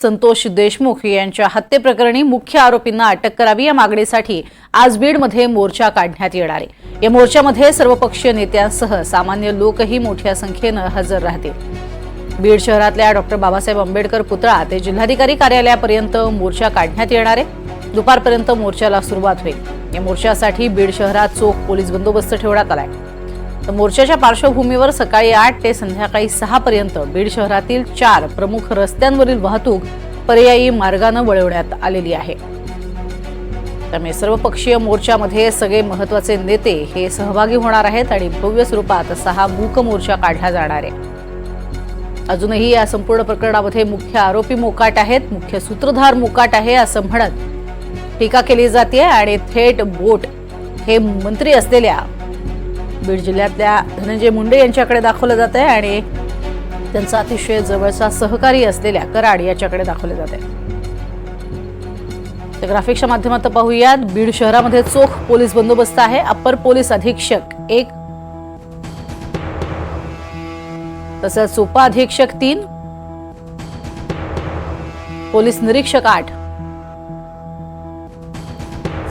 संतोष देशमुख यांच्या हत्येप्रकरणी मुख्य आरोपींना अटक करावी या मागणीसाठी आज बीडमध्ये मोर्चा काढण्यात येणार आहे। या मोर्चामध्ये सर्वपक्षीय नेत्यांसह सामान्य लोकही मोठ्या संख्येने हजर राहतील। बीड शहरातल्या डॉ. बाबासाहेब आंबेडकर पुतळा ते जिल्हाधिकारी कार्यालयापर्यंत मोर्चा काढण्यात येणार आहे। दुपारपर्यंत मोर्चाला सुरुवात होईल। या मोर्चासाठी बीड शहरात चोख पोलीस बंदोबस्त ठेवण्यात आलाय। तर मोर्चाच्या पार्श्वभूमीवर सकाळी 8 ते संध्याकाळी 6 पर्यंत बीड शहरातील 4 प्रमुख रस्त्यांवरील वाहतूक पर्यायी मार्गाने वळवण्यात आलेली आहे। त्यामुळे सर्वपक्षीय मोर्चामध्ये सगळे महत्त्वाचे नेते हे सहभागी होणार आहेत आणि भव्य स्वरूपात असा हा मूक मोर्चा काढला जाणार आहे। अजूनही या संपूर्ण प्रकरणामध्ये मुख्य आरोपी मोकाट आहेत, मुख्य सूत्रधार मोकाट आहे असं म्हणत टीका केली जाते आणि थेट बोट हे मंत्री असलेल्या बीड जिल्ह्यातल्या धनंजय मुंडे यांच्याकडे दाखवलं जात आहे आणि त्यांचा अतिशय जवळचा सहकारी असलेल्या कराड याच्याकडे दाखवले जात आहे। तर ग्राफिक्सच्या माध्यमातून पाहूयात, बीड शहरामध्ये चोख पोलीस बंदोबस्त आहे। अप्पर पोलीस अधीक्षक 1, तसंच उप अधीक्षक 3, पोलीस निरीक्षक 8,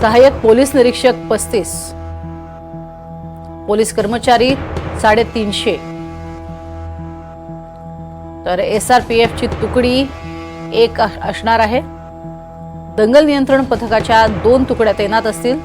सहाय्यक पोलीस निरीक्षक 35, पोलीस कर्मचारी 350, तर SRPF ची तुकडी 1 असणार आहे। दंगल नियंत्रण पथकाच्या 2 तुकड्या तैनात असतील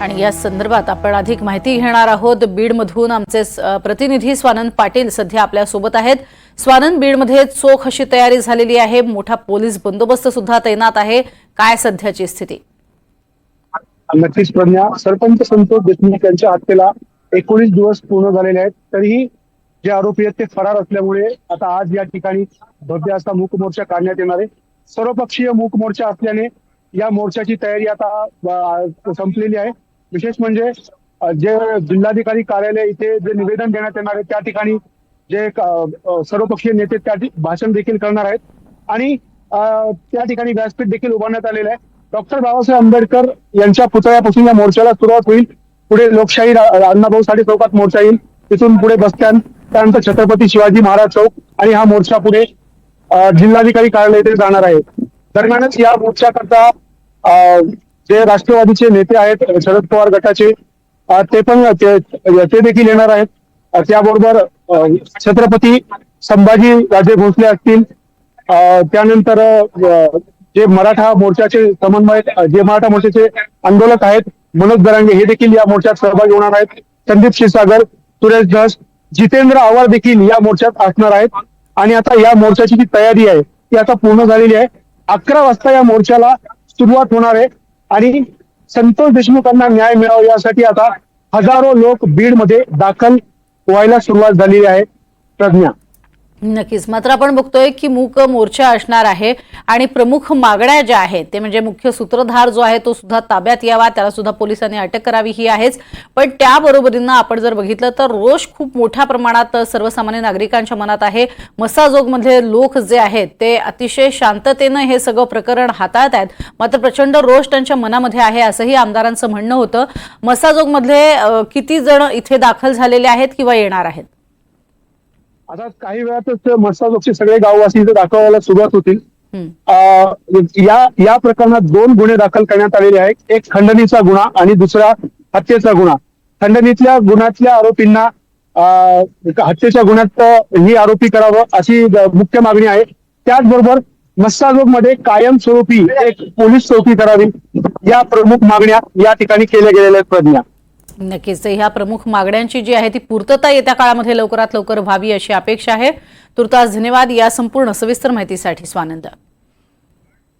आणि या संदर्भात आपण अधिक माहिती घेणार आहोत। बीडमधून आमचे प्रतिनिधी स्वानंद पाटील सध्या आपल्या सोबत आहेत। स्वानंद, बीडमध्ये चोख अशी तयारी झालेली आहे, मोठा पोलीस बंदोबस्त सुद्धा तैनात आहे, काय सध्याची स्थिती? नक्कीच प्रज्ञा, सरपंच संतोष देशमुख यांच्या हत्येला 19 दिवस पूर्ण झालेले आहेत। तरीही जे आरोपी आहेत ते फरार असल्यामुळे आता आज या ठिकाणी भव्य असा मूक मोर्चा काढण्यात येणार आहे। सर्वपक्षीय मूक मोर्चा असल्याने या मोर्चाची तयारी आता संपलेली आहे। विशेष म्हणजे जे जिल्हाधिकारी कार्यालय इथे जे निवेदन देण्यात येणार आहे त्या ठिकाणी जे सर्वपक्षीय नेते त्या भाषण देखील करणार आहेत आणि त्या ठिकाणी व्यासपीठ देखील उभारण्यात आलेलं आहे। डॉ. बाबासाहेब आंबेडकर यांच्या पुतळ्यापासून या मोर्चाला सुरुवात होईल। पुढे लोकशाही अण्णाभाऊ साठे चौकात मोर्चा येईल, तिथून पुढे बस स्टँड, त्यानंतर छत्रपती शिवाजी महाराज चौक आणि हा मोर्चा पुढे जिल्हाधिकारी कार्यालय येथे जाणार आहे। दरम्यानच या मोर्चाकरता जे राष्ट्रवादीचे नेते आहेत शरद पवार गटाचे ते पण ते देखील येणार आहेत। त्याबरोबर छत्रपती संभाजी राजे भोसले असतील, त्यानंतर जे मराठा मोर्चाचे समन्वयक, जे मराठा मोर्चाचे आंदोलक आहेत मनोज दरांगे, हे देखील या मोर्चात सहभागी होणार आहेत। संदीप क्षीरसागर, सुरेश धस, जितेंद्र आव्हाड देखील या मोर्चात असणार आहेत आणि आता या मोर्चाची जी तयारी आहे ती आता पूर्ण झालेली आहे। 11 वाजता या मोर्चाला सुरुवात होणार आहे आणि संतोष देशमुखांना न्याय मिळावा यासाठी आता हजारो लोक बीडमध्ये दाखल व्हायला सुरुवात झालेली आहे। प्रज्ञा, नक्कीच, मात्र आपण बघतोय की मूक मोर्चा असणार आहे आणि प्रमुख मागण्या ज्या आहेत ते म्हणजे मुख्य सूत्रधार जो आहे तो सुद्धा ताब्यात यावा, त्याला सुद्धा पोलिसांनी अटक करावी ही आहेच। पण त्याबरोबरीनं आपण जर बघितलं तर रोष खूप मोठ्या प्रमाणात सर्वसामान्य नागरिकांच्या मनात आहे। मसाजोगमधले लोक जे आहेत ते अतिशय शांततेनं हे सगळं प्रकरण हाताळत आहेत, मात्र प्रचंड रोष त्यांच्या मनामध्ये आहे असंही आमदारांचं म्हणणं होतं। मसाजोगमधले किती जण इथे दाखल झालेले आहेत किंवा येणार आहेत? आता काही वेळातच मसाजोगचे सगळे गाववासी इथे दाखवायला सुरुवात होतील। या प्रकरणात 2 गुन्हे दाखल करण्यात आलेले आहेत, एक खंडणीचा गुन्हा आणि दुसरा हत्येचा गुन्हा। खंडणीतल्या गुन्ह्यातल्या आरोपींना हत्येच्या गुन्ह्यात ही आरोपी करावं अशी मुख्य मागणी आहे। त्याचबरोबर मसाजोगमध्ये कायमस्वरूपी एक पोलीस चौकी करावी, या प्रमुख मागण्या या ठिकाणी केल्या गेलेल्या आहेत। प्रज्ञा, नक्कीच, ह्या प्रमुख मागण्यांची जी आहे ती पूर्तता येत्या काळामध्ये लवकरात लवकर व्हावी अशी अपेक्षा आहे। तुर्तास धन्यवाद या संपूर्ण सविस्तर माहितीसाठी स्वानंद।